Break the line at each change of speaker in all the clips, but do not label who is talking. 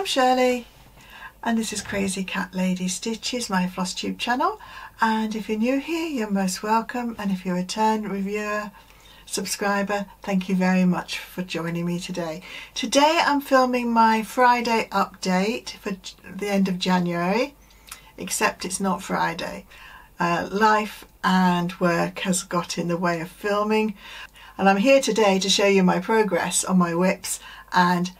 I'm Shirley and this is Crazy Cat Lady Stitches, my Flosstube channel, and if you're new here you're most welcome, and if you're a return reviewer, subscriber, thank you very much for joining me today. Today I'm filming my Friday update for the end of January, except it's not Friday. Life and work has got in the way of filming, and I'm here today to show you my progress on my WIPs and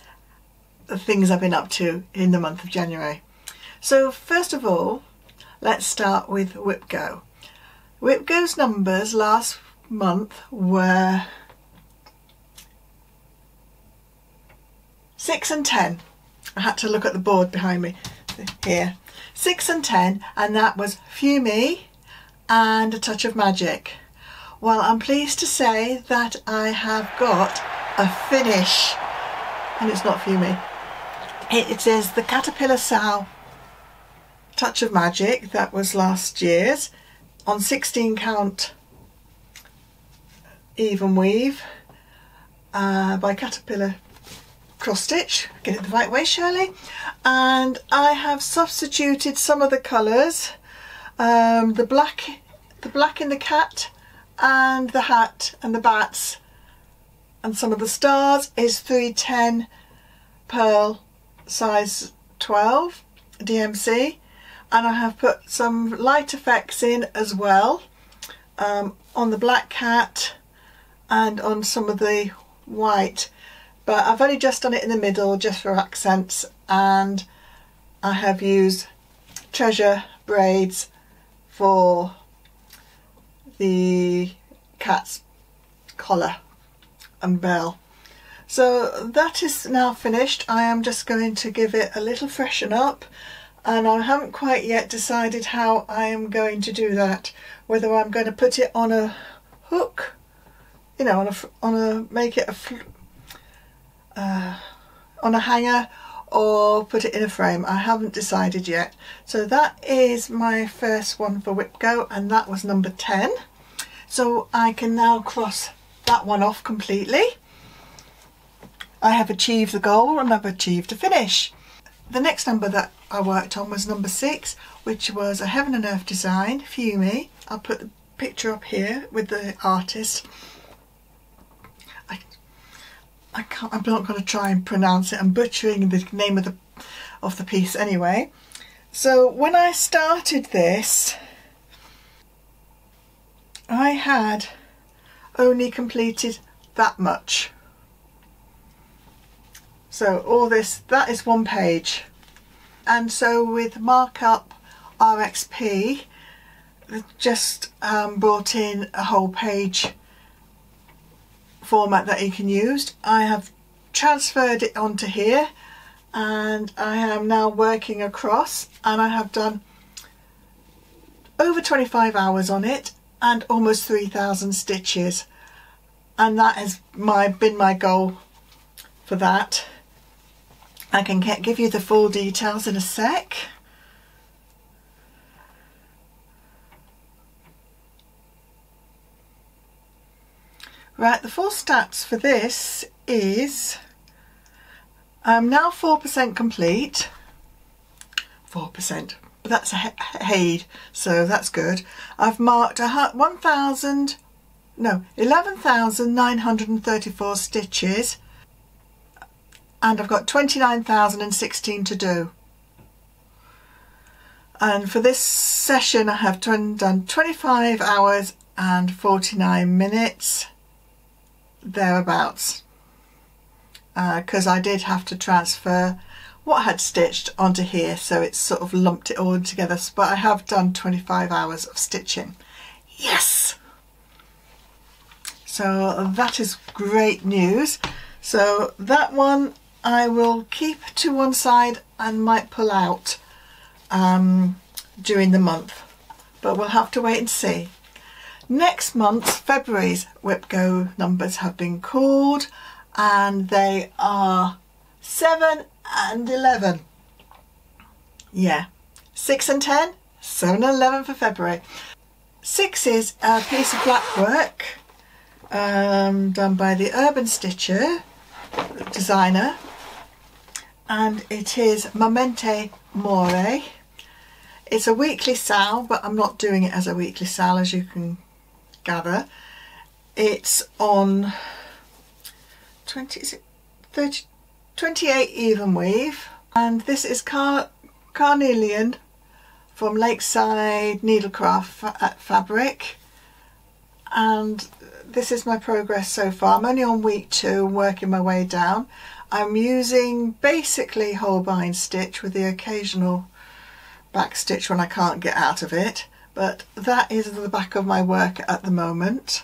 the things I've been up to in the month of January. So first of all, let's start with WIPGO. WIPGO's numbers last month were 6 and 10. I had to look at the board behind me here. 6 and 10, and that was Fuyunna and a touch of magic. Well, I'm pleased to say that I have got a finish, and it's not Fuyunna. It is the Caterpillar Sow Touch of Magic that was last year's on 16 count even weave by Caterpillar cross stitch. Get it the right way, Shirley. And I have substituted some of the colours, the black in the cat and the hat and the bats, and some of the stars is 310 pearl size 12 DMC, and I have put some light effects in as well on the black cat and on some of the white, but I've only just done it in the middle just for accents, and I have used treasure braids for the cat's collar and bell. So that is now finished. I am just going to give it a little freshen up, and I haven't quite yet decided how I am going to do that, whether I'm going to put it on a hook, you know, make it on a hanger, or put it in a frame. I haven't decided yet. So that is my first one for WIPGO, and that was number 10. So I can now cross that one off completely. I have achieved the goal and I've achieved a finish. The next number that I worked on was number 6, which was a Heaven and Earth design, Fuyunna. I'll put the picture up here with the artist. I'm not going to try and pronounce it. I'm butchering the name of the piece anyway. So when I started this, I had only completed that much. So all this, that is one page. And so with Markup RXP, just brought in a whole page format that you can use. I have transferred it onto here, and I am now working across, and I have done over 25 hours on it and almost 3,000 stitches, and that has been my goal for that. I can give you the full details in a sec. Right, the full stats for this is I'm now 4% complete. 4%, but that's a HAID, so that's good. I've marked 11,934 stitches, and I've got 29,016 to do. And for this session I have done 25 hours and 49 minutes, thereabouts, because I did have to transfer what I had stitched onto here, so it's sort of lumped it all together, but I have done 25 hours of stitching. Yes! So that is great news. So that one I will keep to one side and might pull out during the month, but we'll have to wait and see. Next month, February's WIPGO numbers have been called, and they are 7 and 11. Yeah, 6 and 10, 7 and 11 for February. 6 is a piece of black work done by the Urban Stitcher designer, and it is Memento Mori. It's a weekly sale, but I'm not doing it as a weekly sale, as you can gather. It's on 28 even weave, and this is carnelian from Lakeside Needlecraft Fabric, and this is my progress so far. I'm only on week 2, working my way down. I'm using basically whole-bind stitch with the occasional back stitch when I can't get out of it, but that is the back of my work at the moment,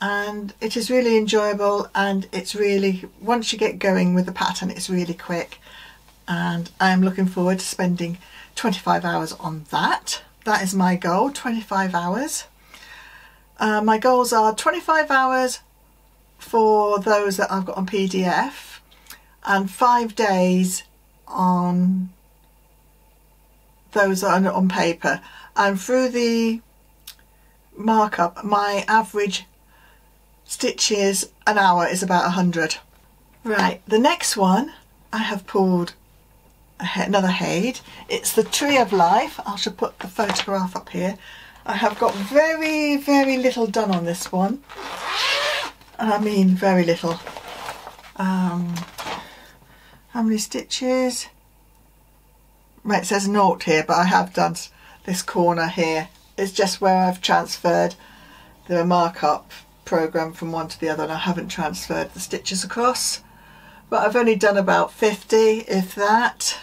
and it is really enjoyable, and it's really, once you get going with the pattern, it's really quick, and I am looking forward to spending 25 hours on that. That is my goal, 25 hours. My goals are 25 hours for those that I've got on PDF and 5 days on those that are on paper, and through the markup my average stitches an hour is about 100. Right, the next one I have pulled another Haid. It's the Tree of Life. I should put the photograph up here. I have got very little done on this one. I mean very little. How many stitches? Right, it says 0 here, but I have done this corner here. It's just where I've transferred the markup program from one to the other, and I haven't transferred the stitches across. But I've only done about 50, if that.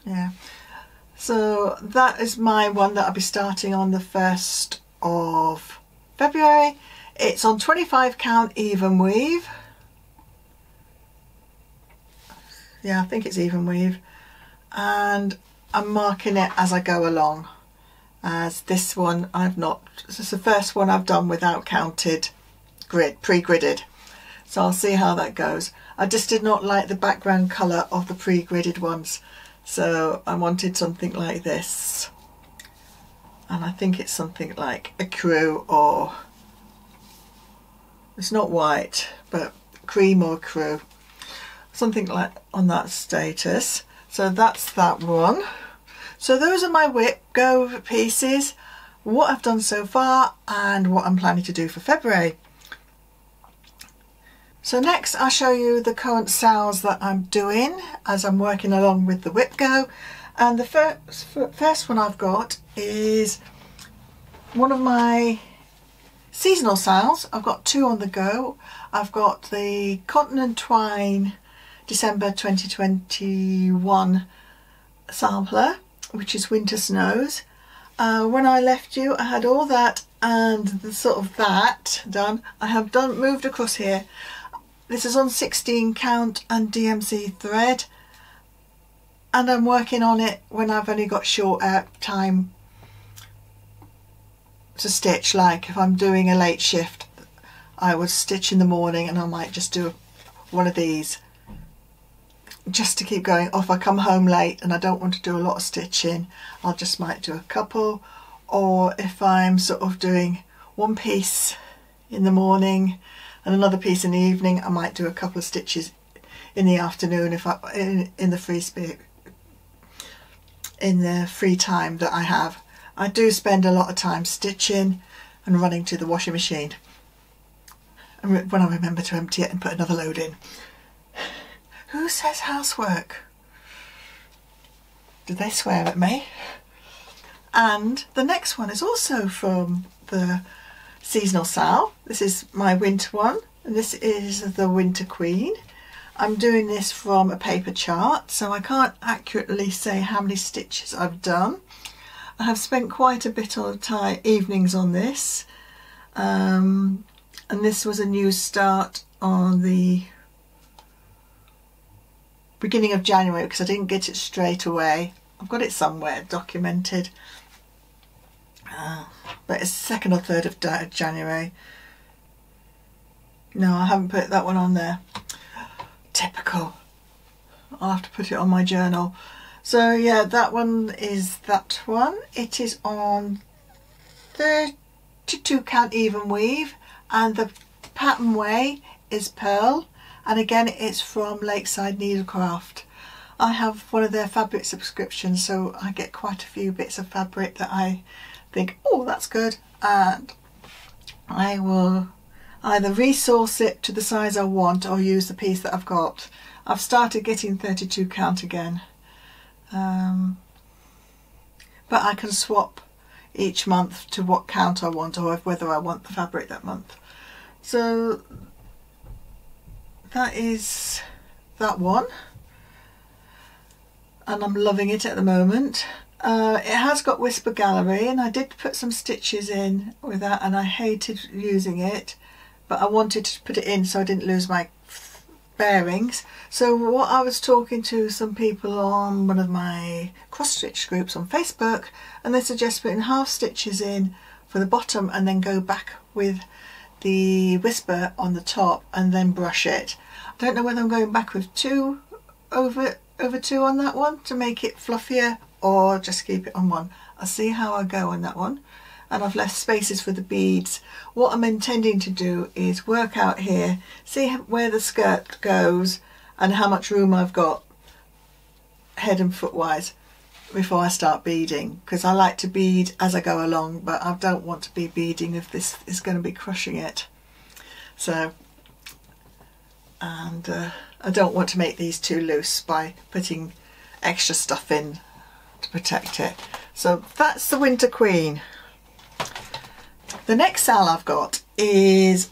Yeah. So that is my one that I'll be starting on the 1st of February. It's on 25 count even weave. Yeah, I think it's even weave. And I'm marking it as I go along, as this one this is the first one I've done without counted pre-gridded, so I'll see how that goes. I just did not like the background colour of the pre-gridded ones, so I wanted something like this, and I think it's something like a crew, or it's not white but cream or crew, something like on that status. So that's that one. So those are my WIPGO pieces, what I've done so far and what I'm planning to do for February. So next I'll show you the current sales that I'm doing as I'm working along with the WIPGO. And the first one I've got is one of my seasonal sales. I've got 2 on the go. I've got the Cotton and Twine December 2021 sampler, which is Winter Snows. When I left you, I had all that and the sort of that done. I have moved across here. This is on 16 count and DMC thread, and I'm working on it when I've only got short time to stitch. Like if I'm doing a late shift, I would stitch in the morning, and I might just do one of these just to keep going. Or if I come home late and I don't want to do a lot of stitching, I'll just might do a couple. Or if I'm sort of doing one piece in the morning and another piece in the evening, I might do a couple of stitches in the afternoon if in the free time that I have. I do spend a lot of time stitching and running to the washing machine, and when I remember to empty it and put another load in. Who says housework? Did they swear at me? And the next one is also from the seasonal sale. This is my winter one, and this is the Winter Queen. I'm doing this from a paper chart, so I can't accurately say how many stitches I've done. I have spent quite a bit of evenings on this, and this was a new start on the beginning of January because I didn't get it straight away. I've got it somewhere documented, but it's 2nd or 3rd of January. No, I haven't put that one on there. Typical. I'll have to put it on my journal. So yeah, that one is that one. It is on 32 count even weave, and the pattern way is pearl, and again it's from Lakeside Needlecraft. I have one of their fabric subscriptions, so I get quite a few bits of fabric that I think, oh, that's good, and I will either resource it to the size I want or use the piece that I've got. I've started getting 32 count again, but I can swap each month to what count I want, or whether I want the fabric that month. So that is that one, and I'm loving it at the moment. It has got Whisper Gallery, and I did put some stitches in with that, and I hated using it, but I wanted to put it in so I didn't lose my bearings. So what I was talking to some people on one of my cross stitch groups on Facebook, and they suggest putting half stitches in for the bottom and then go back with the Whisper on the top and then brush it. I don't know whether I'm going back with two over two on that one to make it fluffier, or just keep it on one. I'll see how I go on that one. And I've left spaces for the beads. What I'm intending to do is work out here, see where the skirt goes and how much room I've got head and foot wise before I start beading, because I like to bead as I go along, but I don't want to be beading if this is going to be crushing it. So, and I don't want to make these too loose by putting extra stuff in to protect it. So that's the Winter Queen. The next sal I've got is,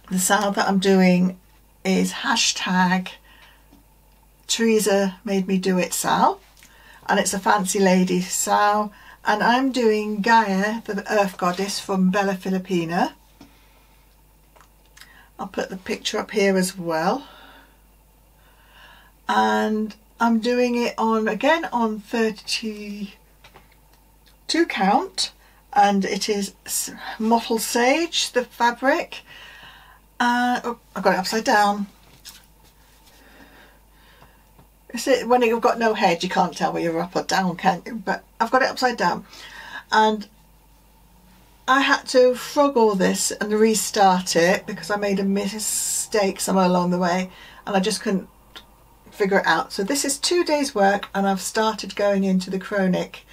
the sal that I'm doing is hashtag Teresa made me do it sal, and it's a fancy lady sal, and I'm doing Gaia, the earth goddess from Bella Filipina. I'll put the picture up here as well, and I'm doing it on, again, on 32 count, and it is Mottled Sage, the fabric. Oh, I got it upside down. Is it, when you've got no head, you can't tell whether you're up or down, can you? But I've got it upside down, and I had to frog all this and restart it because I made a mistake somewhere along the way, and I just couldn't figure it out. So this is 2 days work, and I've started going into the chronic,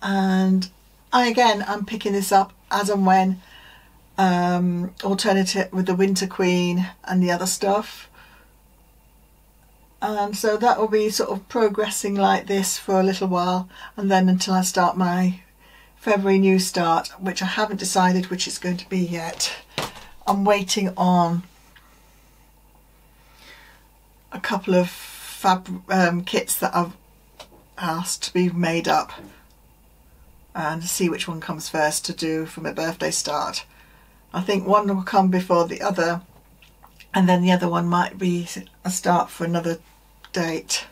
and I'm picking this up as and when, alternative with the Winter Queen and the other stuff, and so that will be sort of progressing like this for a little while, and then until I start my February new start, which I haven't decided which it's going to be yet. I'm waiting on a couple of kits that I've asked to be made up, and see which one comes first to do for my birthday start. I think one will come before the other, and then the other one might be a start for another date.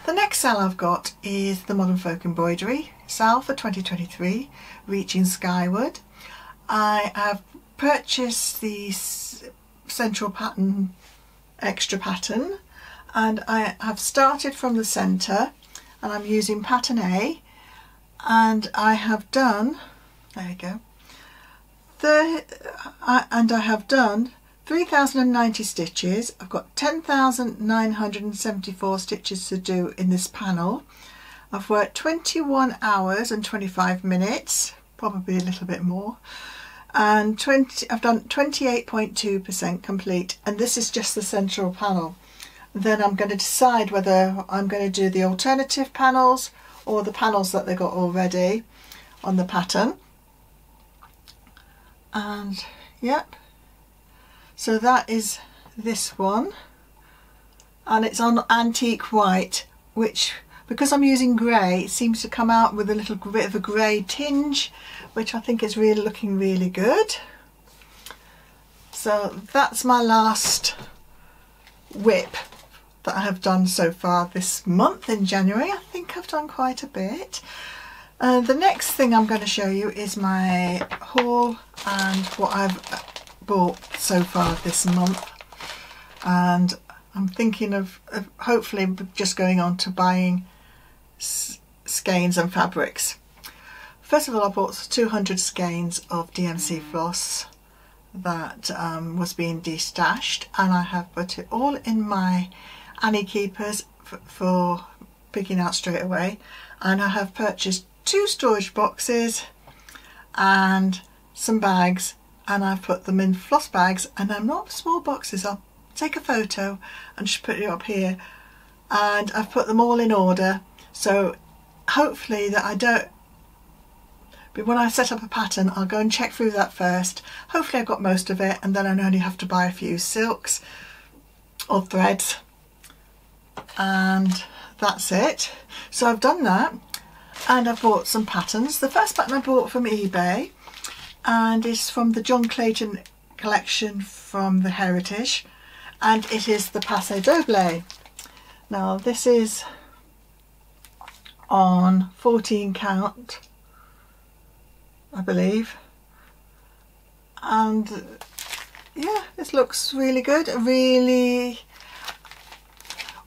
The next sal I've got is the ModernFolk Embroidery sal for 2023, reaching Skyward. I have purchased the central pattern, extra pattern, and I have started from the centre, and I'm using pattern A, and I have done, there you go, and I have done 3,090 stitches. I've got 10,974 stitches to do in this panel. I've worked 21 hours and 25 minutes, probably a little bit more, and I've done 28.2% complete, and this is just the central panel. Then I'm going to decide whether I'm going to do the alternative panels or the panels that they got already on the pattern. And yep, so that is this one, and it's on antique white, which, because I'm using grey, it seems to come out with a little bit of a grey tinge, which I think is really looking really good. So that's my last WIP that I have done so far this month in January. I think I've done quite a bit. The next thing I'm going to show you is my haul and what I've bought so far this month, and I'm thinking of hopefully just going on to buying skeins and fabrics. First of all, I bought 200 skeins of DMC floss, that was being destashed, and I have put it all in my Annie keepers for picking out straight away. And I have purchased 2 storage boxes and some bags, and I've put them in floss bags, and I'm not small boxes. I'll take a photo and just put it up here, and I've put them all in order, so hopefully that I don't, but when I set up a pattern I'll go and check through that first. Hopefully I've got most of it, and then I only have to buy a few silks or threads, and that's it. So I've done that, and I've bought some patterns. The first pattern I bought from eBay, and is from the John Clayton collection from the Heritage, and it is the Paso Doble. Now this is on 14 count, I believe, and yeah, this looks really good.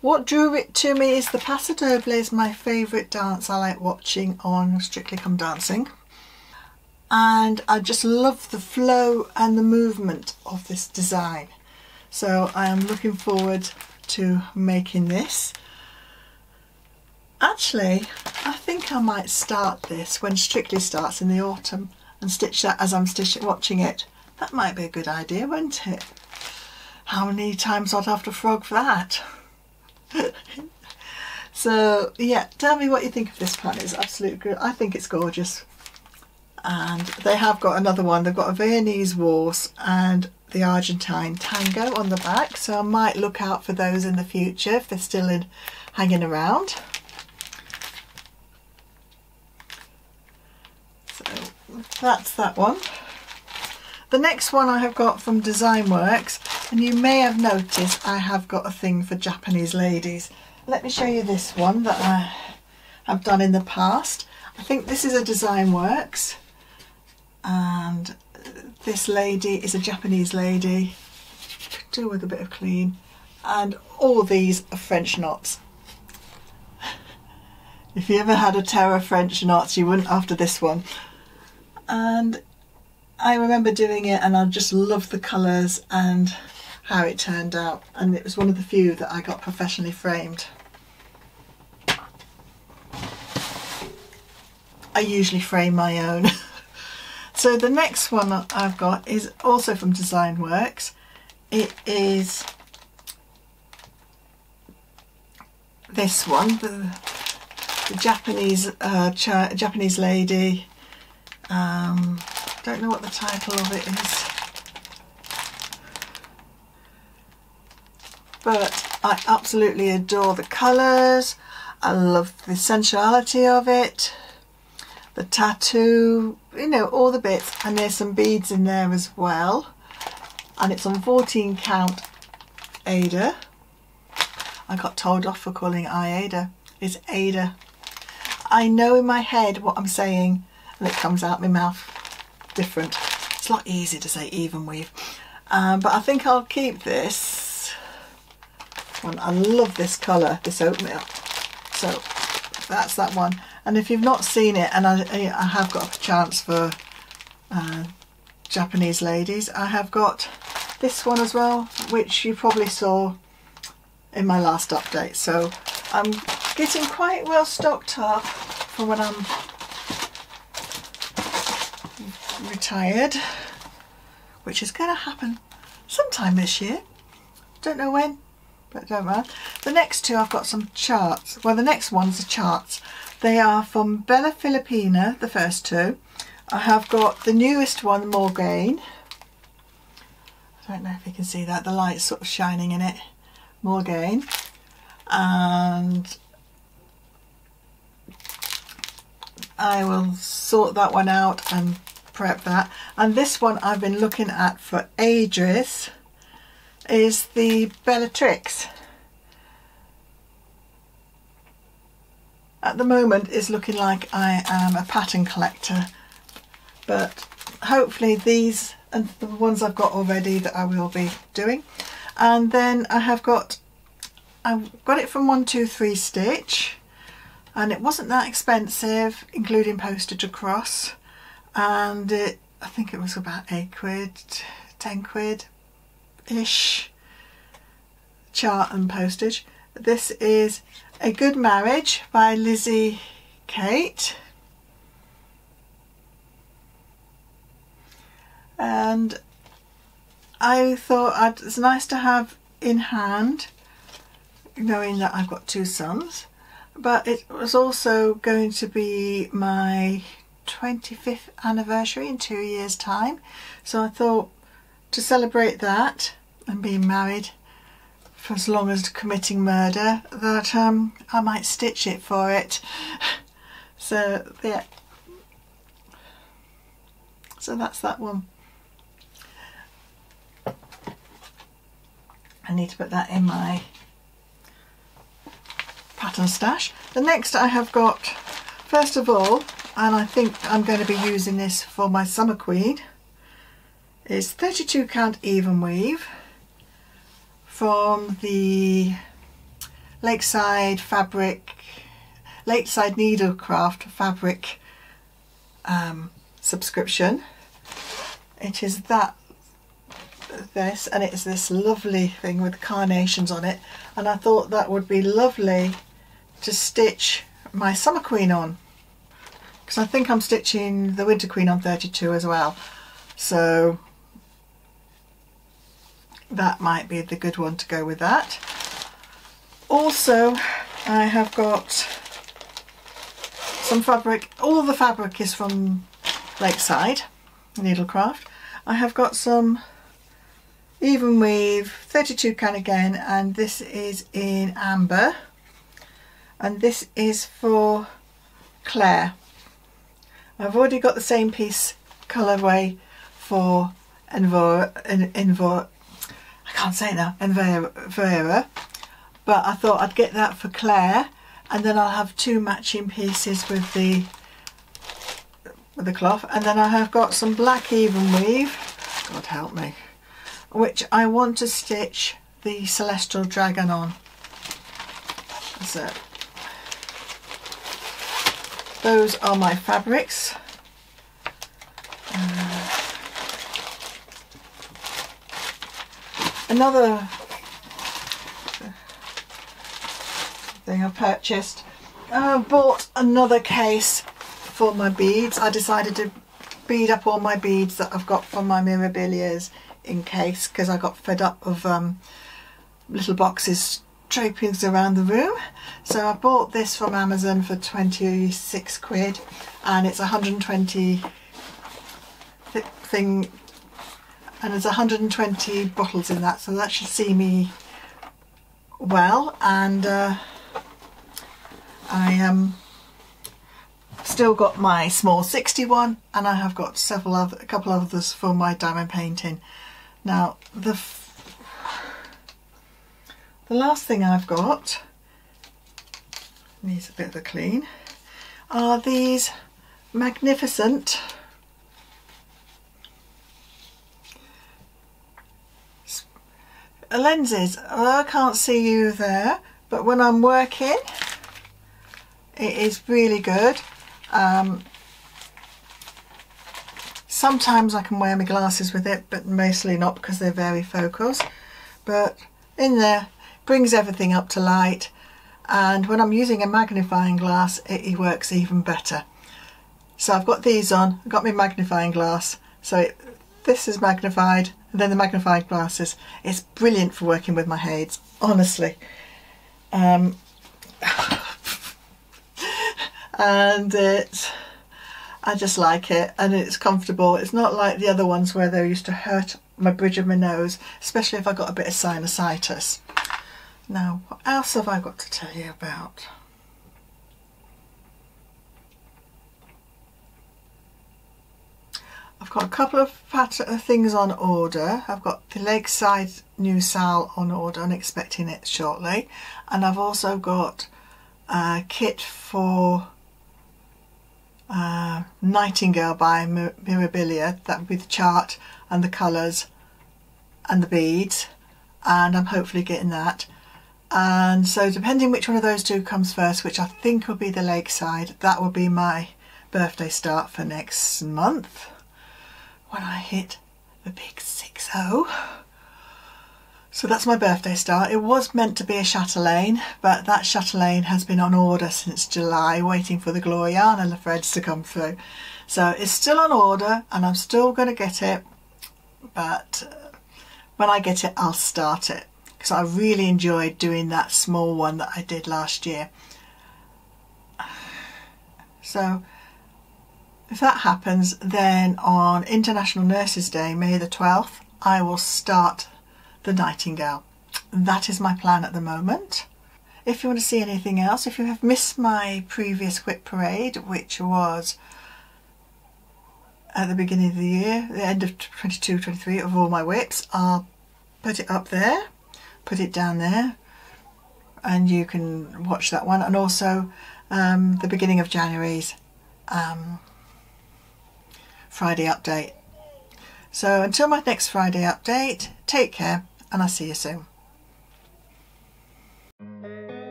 What drew it to me is the Paso Doble is my favourite dance I like watching on Strictly Come Dancing, and I just love the flow and the movement of this design, so I am looking forward to making this. Actually, I think I might start this when Strictly starts in the autumn and stitch that as I'm watching it. That might be a good idea, wouldn't it? How many times I'd have to frog for that? So yeah, tell me what you think of this pattern. It's absolutely good. I think it's gorgeous. And they have got another one. They've got a Viennese Waltz and the Argentine Tango on the back, so I might look out for those in the future if they're still hanging around. So that's that one. The next one I have got from Design Works, and you may have noticed I have got a thing for Japanese ladies. Let me show you this one that I have done in the past. I think this is a Design Works, and this lady is a Japanese lady. Could do with a bit of clean, and all these are French knots. If you ever had a terror French knots, you wouldn't after this one. And I remember doing it, and I just loved the colours and how it turned out, and it was one of the few that I got professionally framed. I usually frame my own. So the next one I've got is also from Design Works. It is this one, the Japanese Japanese lady. Don't know what the title of it is, but I absolutely adore the colours. I love the sensuality of it, the tattoo, you know, all the bits, and there's some beads in there as well, and it's on 14 count Ada. I got told off for calling it Ada. It's Ada. I know in my head what I'm saying, and it comes out my mouth different. It's not easy to say even weave, but I think I'll keep this one. I love this colour, this oatmeal. So that's that one. And if you've not seen it, and I have got a chance for Japanese ladies, I have got this one as well, which you probably saw in my last update. So I'm getting quite well stocked up for when I'm retired, which is going to happen sometime this year. Don't know when, but don't matter. The next two I've got some charts. Well, the next one's the charts. They are from Bella Filipina, the first two. I have got the newest one, Morgaine. I don't know if you can see that, the light's sort of shining in it. Morgaine. And I will sort that one out and prep that. And this one I've been looking at for ages is the Bellatrix. At the moment it's looking like I am a pattern collector, but hopefully these and the ones I've got already that I will be doing. And then I've got it from 123 Stitch, and it wasn't that expensive, including postage across, and I think it was about £8, £10, 10 quid ish chart and postage. This is A Good Marriage by Lizzie Kate, and I thought it's nice to have in hand, knowing that I've got 2 sons, but it was also going to be my 25th anniversary in 2 years' time, so I thought to celebrate that and being married for as long as committing murder that I might stitch it for it. So yeah, so that's that one. I need to put that in my pattern stash. The next I have got, first of all, and I think I'm going to be using this for my Summer Queen, is 32 count even weave from the Lakeside Needlecraft fabric subscription. It is this, and it's this lovely thing with carnations on it, and I thought that would be lovely to stitch my Summer Queen on, because I think I'm stitching the Winter Queen on 32 as well, so that might be the good one to go with that. Also, I have got some fabric. All the fabric is from Lakeside Needlecraft. I have got some even weave 32 count again, and this is in amber, and this is for Claire. I've already got the same piece colourway for Envora, I can't say it now, Envora, but I thought I'd get that for Claire, and then I'll have 2 matching pieces with the cloth. And then I have got some black even weave, God help me, which I want to stitch the Celestial Dragon on. So those are my fabrics. Another thing I purchased, I bought another case for my beads. I decided to bead up all my beads that I've got from my Mirabilias in case, because I got fed up of little boxes drapings around the room. So I bought this from Amazon for 26 quid, and it's 120 thing, and there's 120 bottles in that, so that should see me well. And I still got my small 61, and I have got a couple others for my diamond painting. Now the last thing I've got, needs a bit of a clean, are these magnificent lenses. Well, I can't see you there, but when I'm working it is really good. Sometimes I can wear my glasses with it, but mostly not, because they're very focused. But in there, brings everything up to light, and when I'm using a magnifying glass it works even better. So I've got these on, I've got my magnifying glass, so this is magnified, and then the magnifying glasses. It's brilliant for working with my heids, honestly. And I just like it, and it's comfortable. It's not like the other ones where they used to hurt my bridge of my nose, especially if I got a bit of sinusitis. Now, what else have I got to tell you about? I've got a couple of things on order. I've got the Lakeside new sal on order and expecting it shortly, and I've also got a kit for Nightingale by Mirabilia. That would be the chart and the colours and the beads, and I'm hopefully getting that. And so depending which one of those two comes first, which I think will be the Lakeside, that will be my birthday start for next month when I hit the big 6-0. So that's my birthday star. It was meant to be a chatelaine, but that chatelaine has been on order since July, waiting for the Gloriana threads to come through. So it's still on order and I'm still going to get it, but when I get it I'll start it, because I really enjoyed doing that small one that I did last year. So if that happens, then on International Nurses Day, May the 12th, I will start the Nightingale. That is my plan at the moment. If you want to see anything else, if you have missed my previous WIP Parade, which was at the beginning of the year, the end of 22-23, of all my WIPs, I'll put it up there, put it down there, and you can watch that one. And also the beginning of January's Friday update. So until my next Friday update, take care and I'll see you soon.